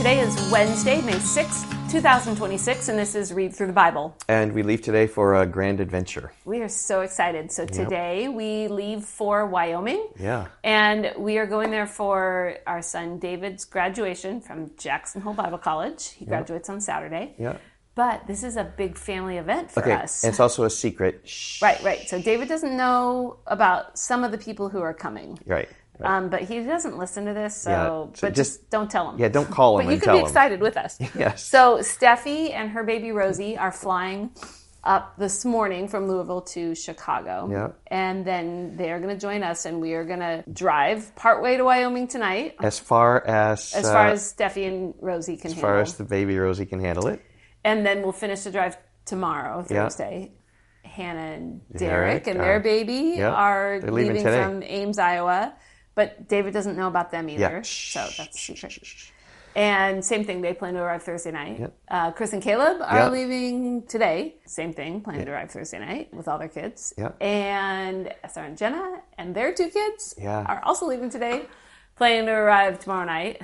Today is Wednesday, May 6th, 2026, and this is Read Through the Bible. And we leave today for a grand adventure. We are so excited. So today we leave for Wyoming. Yeah. And we are going there for our son David's graduation from Jackson Hole Bible College. He graduates on Saturday. Yeah. But this is a big family event for us. And it's also a secret. Shh. Right. So David doesn't know about some of the people who are coming. Right. But he doesn't listen to this, so just don't tell him. Yeah, don't call him but and tell him. But you can be excited with us. Yes. So Steffi and her baby Rosie are flying up this morning from Louisville to Chicago. Yeah. And then they're going to join us, and we are going to drive partway to Wyoming tonight. As far as Steffi and Rosie can handle. As far as the baby Rosie can handle it. And then we'll finish the drive tomorrow, Thursday. Yeah. Hannah and Derek and their baby are leaving from Ames, Iowa. But David doesn't know about them either, so that's a secret. And same thing, they plan to arrive Thursday night. Yep. Chris and Caleb are leaving today. Same thing, plan to arrive Thursday night with all their kids. Yep. And Esther and Jenna and their two kids are also leaving today, planning to arrive tomorrow night.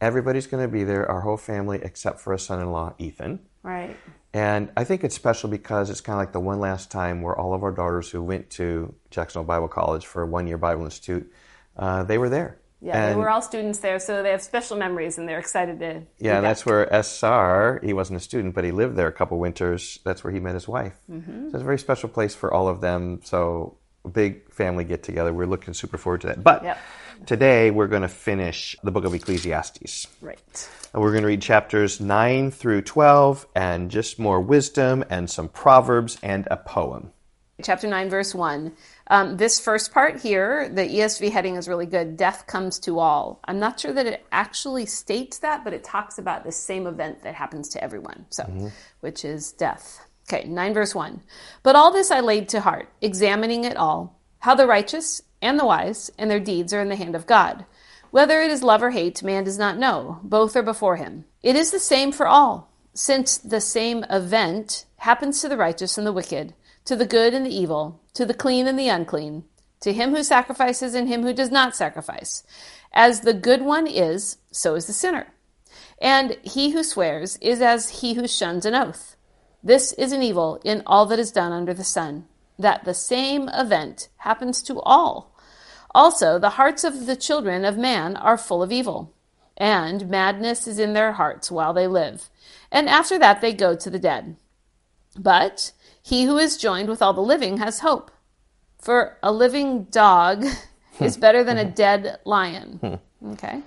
Everybody's going to be there, our whole family, except for a son-in-law, Ethan. Right. And I think it's special because it's kind of like the one last time where all of our daughters who went to Jackson Hole Bible College for a one-year Bible Institute, they were there. Yeah, they were all students there, so they have special memories, and they're excited to be back. That's where SR, he wasn't a student, but he lived there a couple winters. That's where he met his wife. Mm-hmm. So it's a very special place for all of them. So a big family get-together. We're looking super forward to that. But today we're going to finish the book of Ecclesiastes. Right. And we're going to read chapters 9 through 12, and just more wisdom and some proverbs and a poem. Chapter 9, verse 1. This first part here, the ESV heading is really good. Death comes to all. I'm not sure that it actually states that, but it talks about the same event that happens to everyone, which is death. Okay, 9, verse 1. But all this I laid to heart, examining it all, how the righteous and the wise and their deeds are in the hand of God. Whether it is love or hate, man does not know. Both are before him. It is the same for all, since the same event happens to the righteous and the wicked, to the good and the evil, to the clean and the unclean, to him who sacrifices and him who does not sacrifice. As the good one is, so is the sinner. And he who swears is as he who shuns an oath. This is an evil in all that is done under the sun, that the same event happens to all. Also, the hearts of the children of man are full of evil, and madness is in their hearts while they live. And after that they go to the dead. But he who is joined with all the living has hope. For a living dog is better than a dead lion. Okay.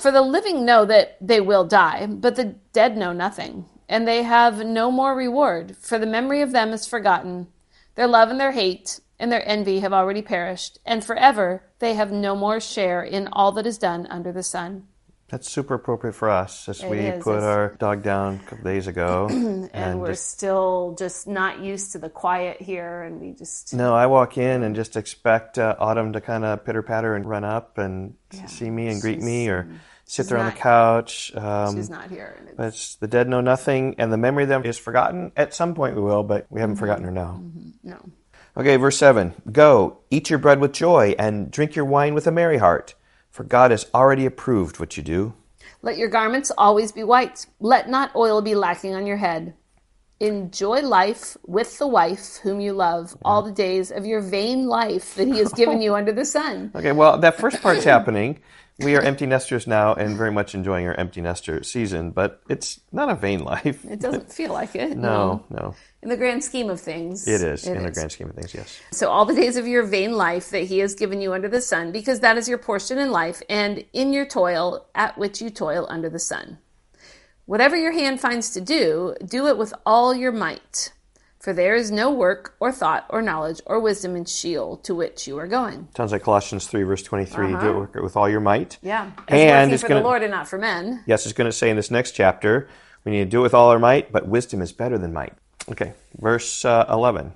For the living know that they will die, but the dead know nothing, and they have no more reward, for the memory of them is forgotten. Their love and their hate and their envy have already perished, and forever they have no more share in all that is done under the sun. That's super appropriate for us as we put our dog down a couple days ago. and we're still just not used to the quiet here, and we just... No, I walk in and just expect Autumn to kind of pitter-patter and run up and see me and greet me, or sit there on the couch. She's not here. But it's the dead know nothing, and the memory of them is forgotten. At some point we will, but we haven't forgotten her now. Mm-hmm. No. Okay, verse 7. Go, eat your bread with joy, and drink your wine with a merry heart. For God has already approved what you do. Let your garments always be white. Let not oil be lacking on your head. Enjoy life with the wife whom you love all the days of your vain life that he has given you under the sun. Okay, well, that first part's happening. We are empty nesters now and very much enjoying our empty nester season, but it's not a vain life. It doesn't feel like it. No. In the grand scheme of things. It is, in the grand scheme of things, yes. So all the days of your vain life that he has given you under the sun, because that is your portion in life, and in your toil at which you toil under the sun. Whatever your hand finds to do, do it with all your might. For there is no work or thought or knowledge or wisdom in Sheol to which you are going. Sounds like Colossians 3, verse 23. Do it with all your might. Yeah. And it's for the Lord and not for men. Yes, it's going to say in this next chapter, we need to do it with all our might, but wisdom is better than might. Okay, verse 11.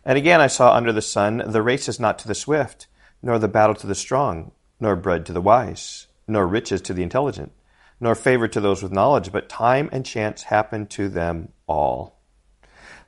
And again I saw under the sun, the race is not to the swift, nor the battle to the strong, nor bread to the wise, nor riches to the intelligent, nor favor to those with knowledge, but time and chance happen to them all.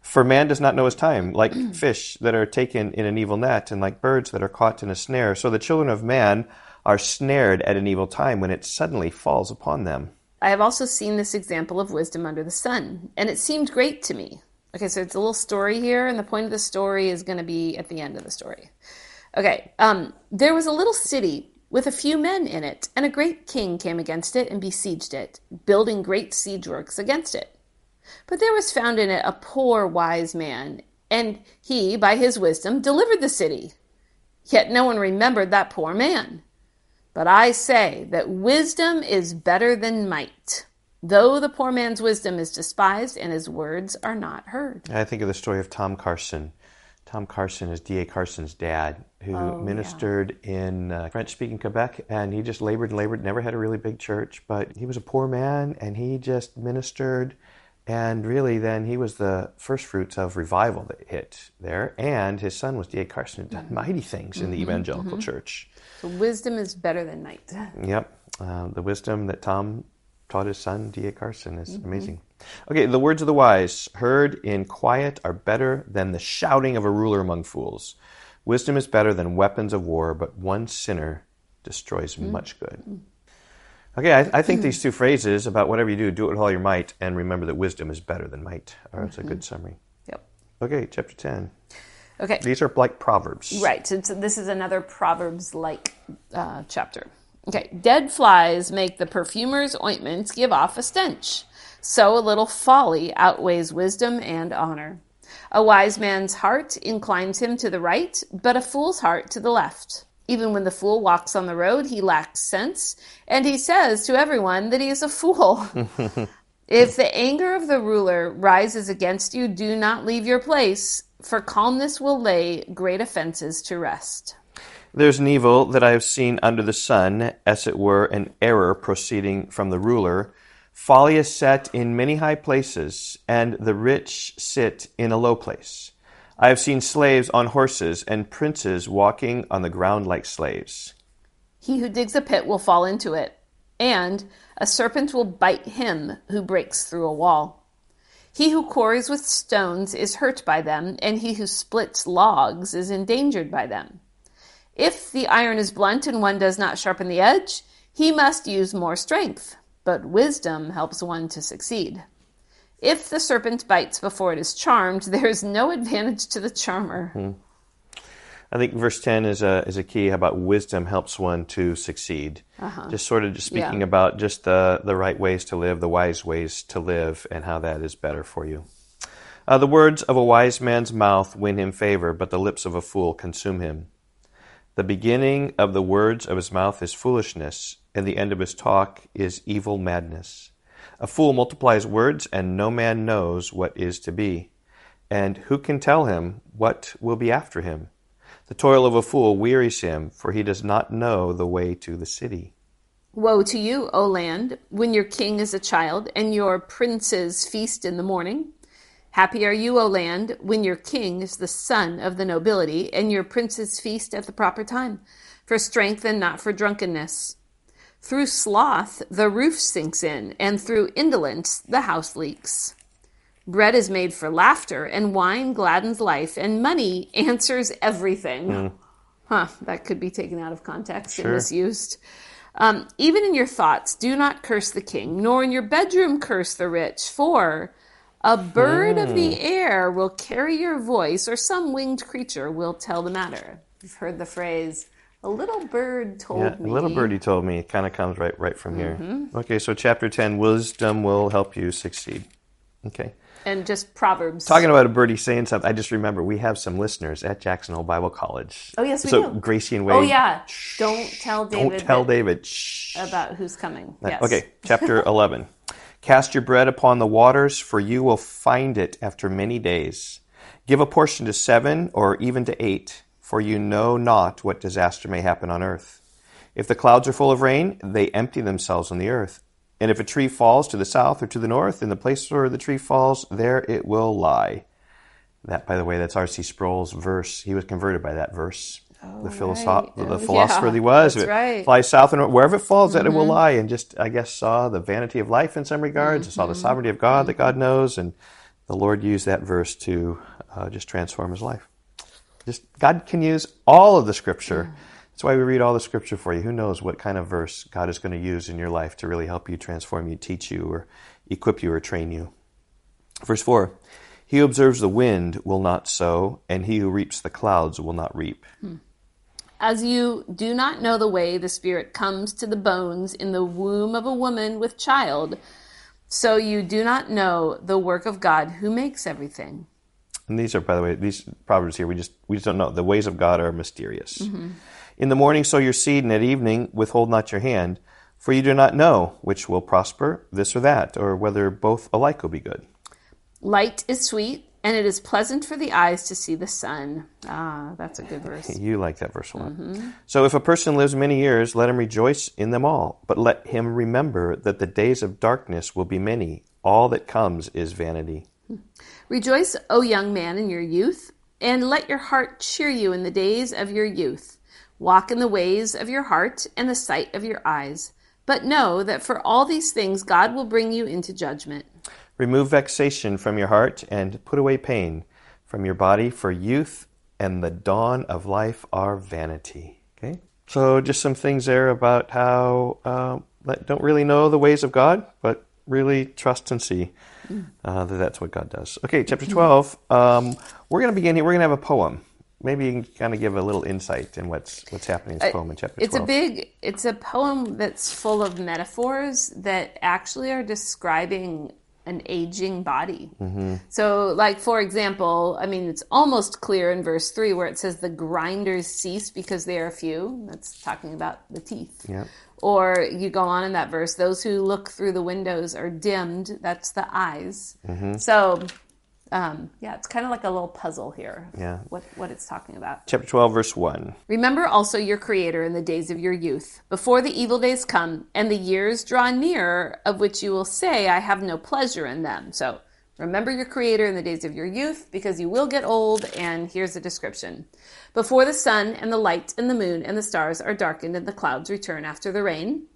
For man does not know his time, like fish that are taken in an evil net, and like birds that are caught in a snare. So the children of man are snared at an evil time when it suddenly falls upon them. I have also seen this example of wisdom under the sun, and it seemed great to me. Okay, so it's a little story here, and the point of the story is going to be at the end of the story. Okay, there was a little city with a few men in it, and a great king came against it and besieged it, building great siege works against it. But there was found in it a poor wise man, and he, by his wisdom, delivered the city. Yet no one remembered that poor man. But I say that wisdom is better than might, though the poor man's wisdom is despised and his words are not heard. I think of the story of Tom Carson. Tom Carson is D.A. Carson's dad, who ministered in French-speaking Quebec, and he just labored and labored, never had a really big church, but he was a poor man, and he just ministered, and really then he was the first fruits of revival that hit there, and his son was D.A. Carson, who done mighty things in the evangelical church. So wisdom is better than might. Yep, the wisdom that Tom taught his son, D.A. Carson, is amazing. Okay, the words of the wise, heard in quiet, are better than the shouting of a ruler among fools. Wisdom is better than weapons of war, but one sinner destroys much good. Okay, I think these two phrases about whatever you do it with all your might, and remember that wisdom is better than might, are a good summary. Yep. Okay, chapter 10. Okay. These are like Proverbs. Right. So this is another Proverbs-like chapter. Okay. Dead flies make the perfumer's ointments give off a stench. So a little folly outweighs wisdom and honor. A wise man's heart inclines him to the right, but a fool's heart to the left. Even when the fool walks on the road, he lacks sense, and he says to everyone that he is a fool. If the anger of the ruler rises against you, do not leave your place, for calmness will lay great offenses to rest. There's an evil that I have seen under the sun, as it were an error proceeding from the ruler. Folly is set in many high places, and the rich sit in a low place. I have seen slaves on horses, and princes walking on the ground like slaves. He who digs a pit will fall into it, and a serpent will bite him who breaks through a wall. He who quarries with stones is hurt by them, and he who splits logs is endangered by them. If the iron is blunt and one does not sharpen the edge, he must use more strength, but wisdom helps one to succeed. If the serpent bites before it is charmed, there is no advantage to the charmer. I think verse 10 is a key about wisdom helps one to succeed. Just speaking about just the right ways to live, the wise ways to live, and how that is better for you. The words of a wise man's mouth win him favor, but the lips of a fool consume him. The beginning of the words of his mouth is foolishness, and the end of his talk is evil madness. A fool multiplies words, and no man knows what is to be. And who can tell him what will be after him? The toil of a fool wearies him, for he does not know the way to the city. Woe to you, O land, when your king is a child, and your princes feast in the morning. Happy are you, O land, when your king is the son of the nobility, and your princes feast at the proper time, for strength and not for drunkenness. Through sloth the roof sinks in, and through indolence the house leaks. Bread is made for laughter, and wine gladdens life, and money answers everything. That could be taken out of context and misused. Even in your thoughts, do not curse the king, nor in your bedroom curse the rich, for a bird of the air will carry your voice, or some winged creature will tell the matter. You've heard the phrase, a little bird told me. A little birdie told me. It kind of comes right from here. Okay, so chapter 10, wisdom will help you succeed. Okay. And just Proverbs. Talking about a birdie saying something, I just remember we have some listeners at Jackson Hole Bible College. Oh, yes, we do. So Gracie and Wade. Oh, yeah. Don't tell David. Don't tell David. Shh. About who's coming. Yes. Okay, chapter 11. Cast your bread upon the waters, for you will find it after many days. Give a portion to 7 or even to 8, for you know not what disaster may happen on earth. If the clouds are full of rain, they empty themselves on the earth. And if a tree falls to the south or to the north, in the place where the tree falls, there it will lie. That, by the way, that's R.C. Sproul's verse. He was converted by that verse. The philosopher he was. That's right. Flies south and north, wherever it falls, that it will lie. And just, I guess, saw the vanity of life in some regards. Saw the sovereignty of God that God knows. And the Lord used that verse to just transform his life. Just God can use all of the Scripture That's why we read all the scripture for you. Who knows what kind of verse God is going to use in your life to really help you, transform you, teach you, or equip you, or train you. Verse 4, he who observes the wind will not sow, and he who reaps the clouds will not reap. As you do not know the way the Spirit comes to the bones in the womb of a woman with child, so you do not know the work of God who makes everything. And these are, by the way, these proverbs here, we just don't know. The ways of God are mysterious. In the morning sow your seed, and at evening withhold not your hand, for you do not know which will prosper, this or that, or whether both alike will be good. Light is sweet, and it is pleasant for the eyes to see the sun. Ah, that's a good verse. You like that verse a lot. So if a person lives many years, let him rejoice in them all. But let him remember that the days of darkness will be many. All that comes is vanity. Rejoice, O young man, in your youth, and let your heart cheer you in the days of your youth. Walk in the ways of your heart and the sight of your eyes. But know that for all these things God will bring you into judgment. Remove vexation from your heart and put away pain from your body, for youth and the dawn of life are vanity. Okay? So just some things there about how don't really know the ways of God, but really trust and see that that's what God does. Okay, chapter 12. We're going to begin here. We're going to have a poem. Maybe you can kind of give a little insight in what's happening in this poem in chapter 12. It's a poem that's full of metaphors that actually are describing an aging body. So, like, for example, I mean, it's almost clear in verse 3 where it says the grinders cease because they are few. That's talking about the teeth. Yeah. Or you go on in that verse, those who look through the windows are dimmed. That's the eyes. So, it's kind of like a little puzzle here. Yeah. What it's talking about. Chapter 12, verse 1. Remember also your Creator in the days of your youth, before the evil days come and the years draw near, of which you will say, I have no pleasure in them. So remember your Creator in the days of your youth, because you will get old, and here's a description. Before the sun and the light and the moon and the stars are darkened and the clouds return after the rain,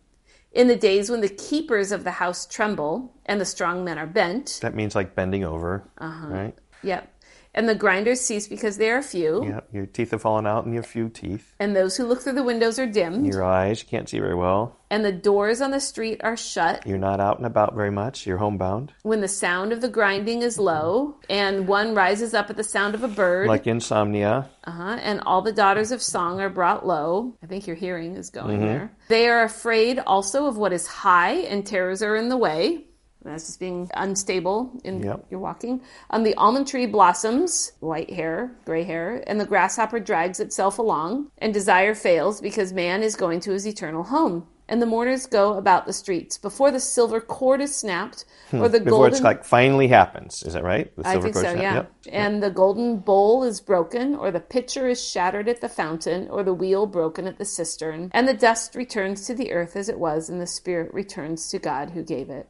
in the days when the keepers of the house tremble and the strong men are bent. That means like bending over, right? Yep. And the grinders cease because they are few. Yep. Your teeth have fallen out and you have few teeth. And those who look through the windows are dimmed. Your eyes, you can't see very well. And the doors on the street are shut. You're not out and about very much. You're homebound. When the sound of the grinding is low, and one rises up at the sound of a bird. Like insomnia. And all the daughters of song are brought low. I think your hearing is going there. They are afraid also of what is high, and terrors are in the way. That's just being unstable in your walking. The almond tree blossoms, white hair, gray hair, and the grasshopper drags itself along, and desire fails because man is going to his eternal home. And the mourners go about the streets before the silver cord is snapped, or the before it's like finally happens. Is that right? The silver I think cord so, snap? yeah. Yep. And the golden bowl is broken, or the pitcher is shattered at the fountain, or the wheel broken at the cistern. And the dust returns to the earth as it was, and the spirit returns to God who gave it.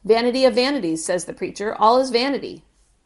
Vanity of vanities, says the preacher. All is vanity.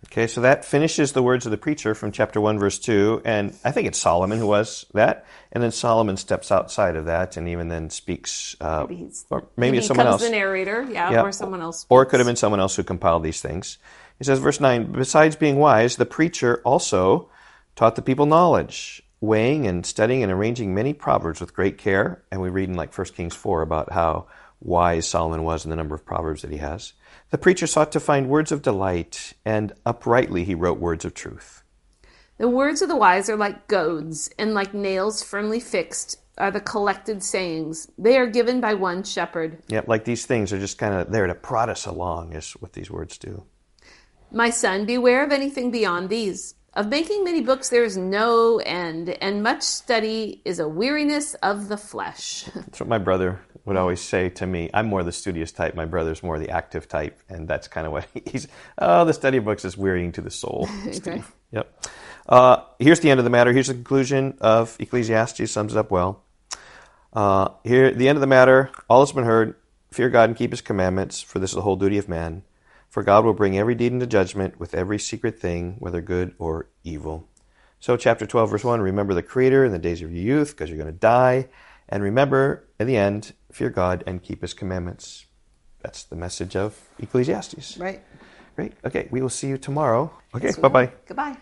Okay, so that finishes the words of the preacher from chapter 1, verse 2. And I think it's Solomon who was that. And then Solomon steps outside of that and even then speaks. Maybe it's someone else. He becomes the narrator, or someone else speaks. Or it could have been someone else who compiled these things. He says, verse 9, besides being wise, the preacher also taught the people knowledge, weighing and studying and arranging many proverbs with great care. And we read in like 1 Kings 4 about how wise Solomon was in the number of proverbs that he has. The preacher sought to find words of delight, and uprightly he wrote words of truth. The words of the wise are like goads, and like nails firmly fixed are the collected sayings. They are given by one shepherd. Yep, like these things are just kind of there to prod us along, is what these words do. My son, beware of anything beyond these. Of making many books there is no end, and much study is a weariness of the flesh. That's what my brother would always say to me. I'm more the studious type. My brother's more the active type, and that's kind of what he's. Oh, the study of books is wearying to the soul. Okay. Yep. Here's the end of the matter. Here's the conclusion of Ecclesiastes. Sums it up well. Here, the end of the matter. All has been heard. Fear God and keep His commandments, for this is the whole duty of man. For God will bring every deed into judgment with every secret thing, whether good or evil. So chapter 12, verse 1, remember the Creator in the days of your youth, because you're going to die. And remember, at the end, fear God and keep His commandments. That's the message of Ecclesiastes. Right. Great. Okay, we will see you tomorrow. Okay, Yes, bye-bye. Goodbye.